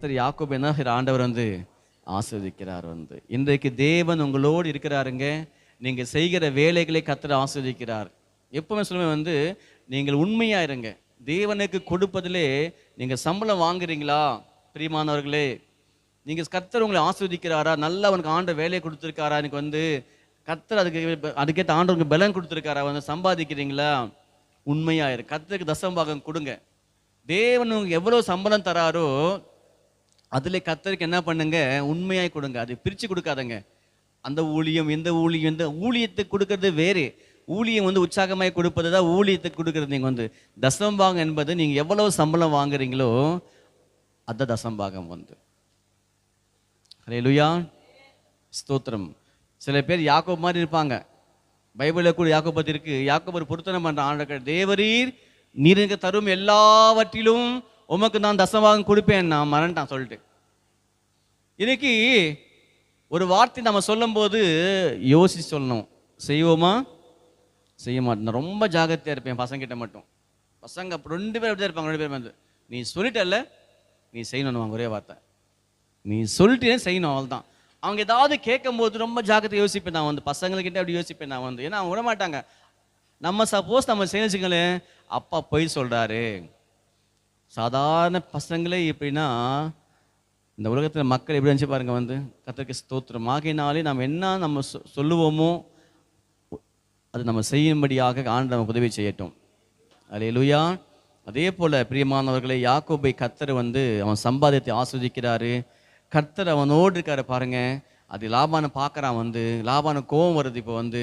கர்த்தர் யாக்கோபு என்ன ஆண்டவர் வந்து ஆஸ்வதிக்கிறார் வந்து. இன்றைக்கு தேவன் உங்களோடு இருக்கிறாருங்க. நீங்கள் செய்கிற வேலைகளை கர்த்தர் ஆஸ்வதிக்கிறார். எப்பவுமே சொல்லுவேன் வந்து, நீங்கள் உண்மையா இருங்க. தேவனுக்கு கொடுப்பதிலே நீங்கள் சம்பளம் வாங்குறீங்களா பிரியமானவர்களே? நீங்கள் கர்த்தர் உங்களை ஆஸ்வதிக்கிறாரா? நல்லா அவனுக்கு ஆண்ட வேலையை கொடுத்துருக்காரா? எனக்கு வந்து கர்த்தர் அதுக்கேற்ற ஆண்டவனுக்கு பலன் கொடுத்துருக்காரா? வந்து சம்பாதிக்கிறீங்களா? உண்மையா இரு. கர்த்தருக்கு தசமபாகம் கொடுங்க. தேவன் உங்களுக்கு எவ்வளோ சம்பளம் தராரோ அதில் கர்த்தருக்கு என்ன பண்ணுங்க, உண்மையாய் கொடுங்க. அது பிரித்து கொடுக்காதங்க. அந்த ஊழியம் இந்த ஊழியம், இந்த ஊழியத்துக்கு கொடுக்கறது வேறு. ஊழியம் வந்து உற்சாகமாய் கொடுப்பது தான் ஊழியத்துக்கு கொடுக்கறது. நீங்கள் வந்து தசமபாகம் என்பது நீங்கள் எவ்வளவு சம்பளம் வாங்குறீங்களோ அதுதான் தசமபாகம் வந்து. ஹல்லேலூயா, ஸ்தோத்திரம். சில பேர் யாக்கோபு மாதிரி இருப்பாங்க. பைபிளில் கூட யாக்கோபு பற்றி இருக்கு. யாக்கோபு ஒரு பொருத்தனை பண்ணுற ஆண்டவர், தேவரீர் நீர் எனக்கு தரும் எல்லாவற்றிலும் உமக்கு நான் தசமபாகம் கொடுப்பேன் நான் மறந்துட்டான் சொல்லிட்டு. இன்னைக்கு ஒரு வார்த்தை நம்ம சொல்லும் போது யோசிச்சு சொல்லணும். செய்வோமா செய்ய மாட்டேன். நான் ரொம்ப ஜாகிரதையாக இருப்பேன் பசங்கிட்ட மட்டும். பசங்க 2 பேர் அப்படிதான் இருப்பாங்க. 2 பேர் வந்து நீ சொல்லிட்டல்ல நீ செய்யணும். ஒரே வார்த்தை, நீ சொல்லிட்டே செய்யணும், அவள் தான். அவங்க ஏதாவது கேட்கும் போது ரொம்ப ஜாக்கிரதை யோசிப்பேன் நான் வந்து. பசங்கள்கிட்ட அப்படி யோசிப்பேன் நான் வந்து. ஏன்னா அவங்க விட மாட்டாங்க. நம்ம சப்போஸ் நம்ம செய்யச்சுங்களேன், அப்பா பொய் சொல்கிறாரு. சாதாரண பசங்களே எப்படின்னா, இந்த உலகத்தில் மக்கள் எப்படி நினச்சி பாருங்க வந்து. கர்த்தருக்கு ஸ்தோத்திரம். ஆகையினாலே நம்ம என்ன நம்ம சொல்லுவோமோ அது நம்ம செய்யும்படியாக ஆண்டவர் நமக்கு உதவி செய்யட்டும். அல்லேலூயா. அதே போல் பிரியமானவர்களை, யாக்கோபை கர்த்தர் வந்து அவன் சம்பாதியத்தை ஆஸ்வதிக்கிறாரு. கர்த்தர் அவனோடு இருக்காரு பாருங்க. அது லாபானை பார்க்குறான் வந்து. லாபான கோபம் வருது. இப்போ வந்து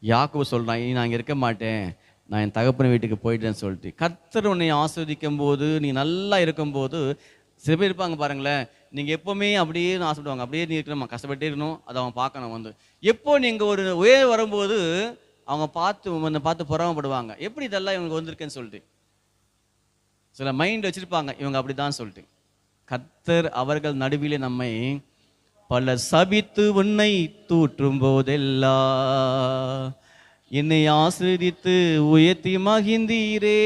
யாக்கோபு சொல்கிறான், நான் இங்கே இருக்க மாட்டேன், நான் என் தகப்பன் வீட்டுக்கு போயிட்டேன்னு சொல்லிட்டு. கர்த்தர் உன்னை ஆஸ்வதிக்கும் போது, நீ நல்லா இருக்கும்போது, சில பேர் இருப்பாங்க பாருங்களேன், நீங்கள் எப்போவுமே அப்படியே ஆசைப்படுவாங்க, அப்படியே நீ இருக்கணும், கஷ்டப்பட்டே இருக்கணும், அதை அவன் பார்க்கணும் வந்து. எப்போ நீங்கள் ஒரு உயர் வரும்போது அவங்க பார்த்து பொறாமப்படுவாங்க, எப்படி இதெல்லாம் இவங்களுக்கு வந்திருக்குன்னு சொல்லிட்டு. சில மைண்ட் வச்சுருப்பாங்க இவங்க அப்படி தான் சொல்லிட்டு. கர்த்தர் அவர்கள் நடுவிலே நம்மை பல சபித்து உன்னை தூற்றும் போதெல்லாம் என்னை ஆசிரித்து உயர்த்தி மகிழ்ந்தீரே.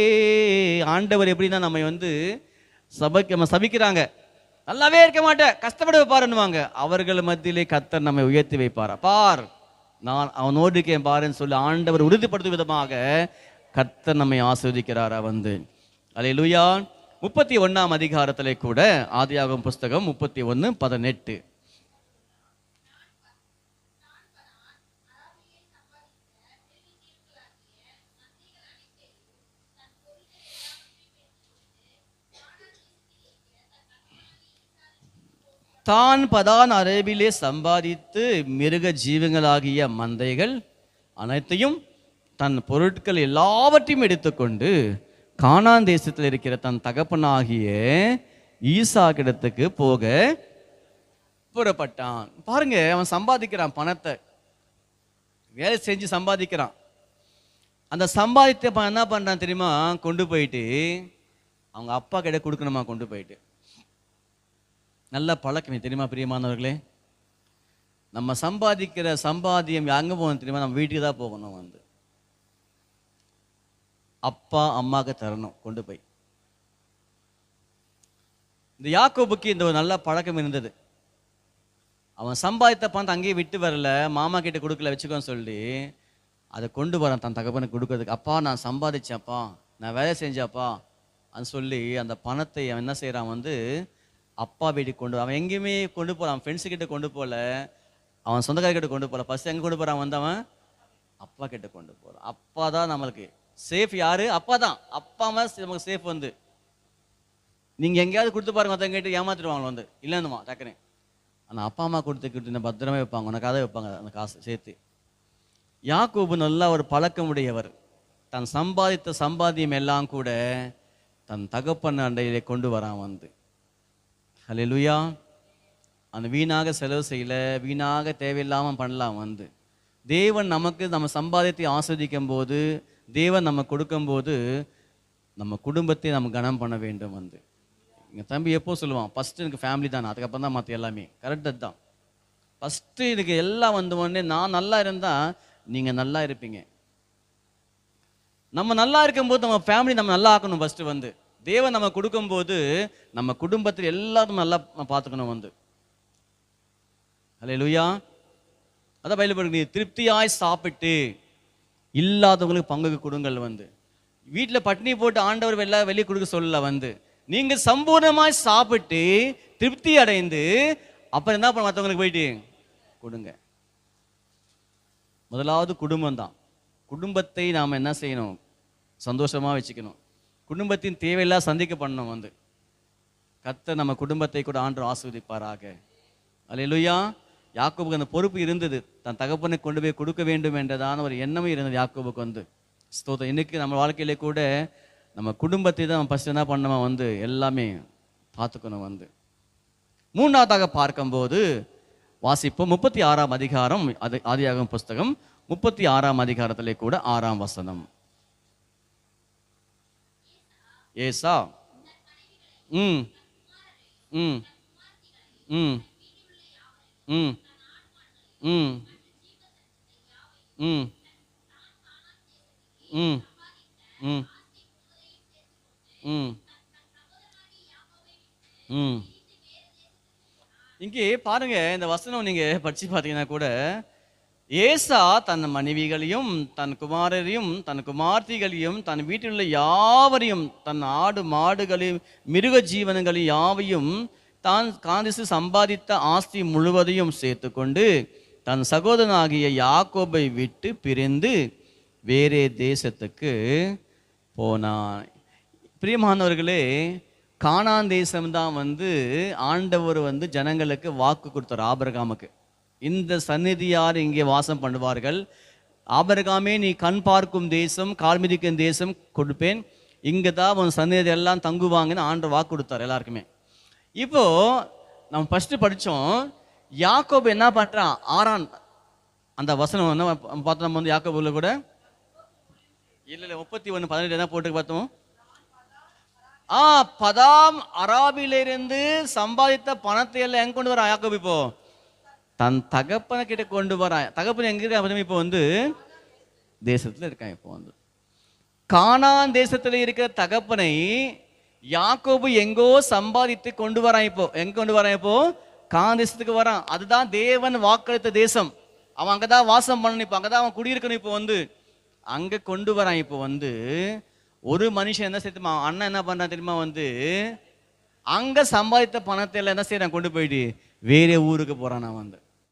ஆண்டவர் எப்படின்னா நம்மை வந்து சபிக்கிறாங்க, நல்லாவே இருக்க மாட்டேன், கஷ்டப்பட வைப்பாருன்னுவாங்க. அவர்கள் மத்தியிலே கர்த்தர் நம்மை உயர்த்தி வைப்பார். பார், நான் அவனோடு இருக்கேன் பாருன்னு சொல்லி ஆண்டவர் உறுதிப்படுத்தும் விதமாக கர்த்தர் நம்மை ஆஸ்வதிக்கிறாரா வந்து. அல்லேலூயா. 31ஆம் அதிகாரத்திலே கூட, ஆதியாகமம் புஸ்தகம் 31:18. தான் பதான் அரேபிலே சம்பாதித்து மிருக ஜீவங்களாகிய மந்தைகள் அனைத்தையும் தன் பொருட்கள் எல்லாவற்றையும் எடுத்துக்கொண்டு கானான் தேசத்தில் இருக்கிற தன் தகப்பனாகிய ஈசாக்கிடத்துக்கு போக புறப்பட்டான். பாருங்க, அவன் சம்பாதிக்கிறான், பணத்தை வேலை செஞ்சு சம்பாதிக்கிறான். அந்த சம்பாதித்த என்ன பண்றான் தெரியுமா, கொண்டு போயிட்டு அவங்க அப்பா கிட்ட கொடுக்கணுமா. கொண்டு போயிட்டு நல்ல பழக்கம் தெரியுமா பிரியமானவர்களே. நம்ம சம்பாதிக்கிற சம்பாத்தியம் எங்கே போகணும் தெரியுமா, நம்ம வீட்டுக்கு தான் போகணும் வந்து. அப்பா அம்மாவுக்கு தரணும் கொண்டு போய். இந்த யாக்கோபுக்கு இந்த ஒரு நல்ல பழக்கம் இருந்தது. அவன் சம்பாதித்த பணத்தை அங்கேயே விட்டு வரல, மாமா கிட்ட கொடுக்கல, வச்சுக்கோன்னு சொல்லி அதை கொண்டு வரான் தன் தகப்பனுக்கு கொடுக்கறதுக்கு. அப்பா நான் சம்பாதிச்சேன்ப்பா, நான் வேலை செஞ்சப்பா அது சொல்லி அந்த பணத்தை அவன் என்ன செய்கிறான் வந்து அப்பா வீட்டுக்கு கொண்டு. அவன் எங்கேயுமே கொண்டு போகல, அவன் ஃப்ரெண்ட்ஸுக்கிட்ட கொண்டு போகல, அவன் சொந்தக்காரர்கிட்ட கொண்டு போகல. ஃபர்ஸ்ட் எங்கே கொண்டு போகிறான் வந்து, அவன் அப்பா கிட்ட கொண்டு போகிறான். அப்பா தான் நம்மளுக்கு சேஃப். யாரு? அப்பா தான். அப்பா அம்மா நமக்கு சேஃப் வந்து. நீங்கள் எங்கேயாவது கொடுத்து பாருங்க, ஒருத்தங்க கேட்டு ஏமாத்திடுவாங்க வந்து, இல்லைன்னுமா டக்குன்னு. ஆனால் அப்பா அம்மா கொடுத்து பத்திரமே வைப்பாங்க, உனக்காக வைப்பாங்க அந்த காசு சேர்த்து. யாக்கோபு நல்ல ஒரு பழக்கம் உடையவர். தன் சம்பாதித்த சம்பாத்தியம் எல்லாம் கூட தன் தகப்பன் அண்டையிலே கொண்டு வரான் வந்து. அல்லேலூயா. அந்த வீணாக செலவு செய்யல, வீணாக தேவையில்லாமல் பண்ணலாம் வந்து. தேவன் நமக்கு நம்ம சம்பாதித்தை ஆஸ்வதிக்கும் போது, தேவன் நம்ம கொடுக்கும்போது நம்ம குடும்பத்தை நம்ம கனம் பண்ண வேண்டும் வந்து. எங்கள் தம்பி எப்போ சொல்லுவான், ஃபஸ்ட்டு எனக்கு ஃபேமிலி தான், அதுக்கப்புறம் தான் மற்ற எல்லாமே. கரெக்டாக தான். ஃபஸ்ட்டு இதுக்கு எல்லாம் வந்த உடனே நான் நல்லா இருந்தால் நீங்கள் நல்லா இருப்பீங்க. நம்ம நல்லா இருக்கும்போது நம்ம ஃபேமிலி நம்ம நல்லா ஆக்கணும் ஃபஸ்ட்டு வந்து. தேவன் நம்ம கொடுக்கும்போது நம்ம குடும்பத்தில் எல்லாரும் நல்லா பார்த்துக்கணும் வந்து. அல்லேலூயா. அதான் பைபிள், நீ திருப்தியாய் சாப்பிட்டு இல்லாதவங்களுக்கு பங்குக்கு கொடுங்கள் வந்து. வீட்டில் பட்டினி போட்டு ஆண்டவர் வெளியே கொடுக்க சொல்லல வந்து. நீங்க சம்பூர்ணமாய் சாப்பிட்டு திருப்தி அடைந்து அப்புறம் என்ன பண்ண மற்றவங்களுக்கு போயிட்டு கொடுங்க. முதலாவது குடும்பம் தான். குடும்பத்தை நாம் என்ன செய்யணும்? சந்தோஷமா வச்சுக்கணும். குடும்பத்தின் தேவையெல்லாம் சந்திக்க பண்ணணும் வந்து. கர்த்தர் நம்ம குடும்பத்தை கூட ஆண்டவர் ஆசீர்வதிப்பாராக. அல்லேலூயா. யாக்கோபுக்கு அந்த பொறுப்பு இருந்தது, தன் தகப்பனை கொண்டு போய் கொடுக்க வேண்டும் என்றதான ஒரு எண்ணமும் இருந்தது யாக்கோபுக்கு வந்து. ஸ்தோத்திரம். இன்னைக்கு நம்ம வாழ்க்கையிலே கூட நம்ம குடும்பத்தை தான் ஃபர்ஸ்ட் என்ன பண்ணணுமா வந்து எல்லாமே பார்த்துக்கணும் வந்து. மூன்றாவதாக பார்க்கும்போது வாசிப்போம் 36ஆம் அதிகாரம், அது ஆதியாகமம் புஸ்தகம் 36ஆம் அதிகாரத்திலே கூட 6ஆம் வசனம். ஏசா ம் ம் ம் ம் ம் ம் ம் ம் ம் ம் இங்கே பாருங்க, இந்த வசனம் நீங்க படிச்சு பார்த்தீங்கன்னா கூட, ஏசா தன் மனைவிகளையும் தன் குமாரரையும் தன் குமார்த்திகளையும் தன் வீட்டில் உள்ள யாவரையும் தன் ஆடு மாடுகளையும் மிருக ஜீவனங்களையும் யாவையும் தான் காந்தித்து சம்பாதித்த ஆஸ்தி முழுவதையும் சேர்த்து கொண்டு தன் சகோதரனாகிய யாக்கோபை விட்டு பிரிந்து வேறே தேசத்துக்கு போனான். பிரியமானவர்களே, கானான் தேசம்தான் வந்து ஆண்டவர் வந்து ஜனங்களுக்கு வாக்கு கொடுத்தார் ஆபிரகாமுக்கு. இந்த சந்நிதியார் இங்கே வாசம் பண்ணுவார்கள், ஆபிரகாமே நீ கண் பார்க்கும் தேசம், கால் மிதிக்கும் தேசம் கொடுப்பேன், இங்கே தான் உன் சந்நிதி எல்லாம் தங்குவாங்கன்னு ஆண்டவர் வாக்கு கொடுத்தார் எல்லாருக்குமே. இப்போ நம்ம ஃபர்ஸ்ட் படித்தோம், யாக்கோபு என்ன பண்ணுறான்? ஆரான் அந்த வசனம் என்ன பார்த்தோம் நம்ம வந்து யாக்கோபுல கூட இல்லை 31:18 என்ன போட்டு பார்த்தோம்? பதாம் அராபிலிருந்து சம்பாதித்த பணத்தை எல்லாம் எங்க கொண்டு வர யாக்கோபு? இப்போ தன் தகப்பனை கிட்ட கொண்டு வர. தகப்பன் எங்க இருக்க? இப்போ வந்து தேசத்துல இருக்கான். இப்போ வந்து கானான் தேசத்துல இருக்கிற தகப்பனை யாக்கோபு எங்கோ சம்பாதித்து கொண்டு வரான். இப்போ எங்க கொண்டு வரான்? இப்போ கானான் தேசத்துக்கு வரான். அதுதான் தேவன் வாக்களித்த தேசம். அவன் அங்கதான் வாசம் பண்ணணும், இப்போ அங்கதான் அவன் குடியிருக்கணும். இப்போ வந்து அங்க கொண்டு வரான். இப்போ வந்து ஒரு மனுஷன் என்ன செய்யுமா, அண்ணன் என்ன பண்றான் தெரியுமா? வந்து அங்க சம்பாதித்த பணத்தை எல்லாம் என்ன செய்யறான்? கொண்டு போயிட்டு வேற ஊருக்கு போறான். நான் வந்து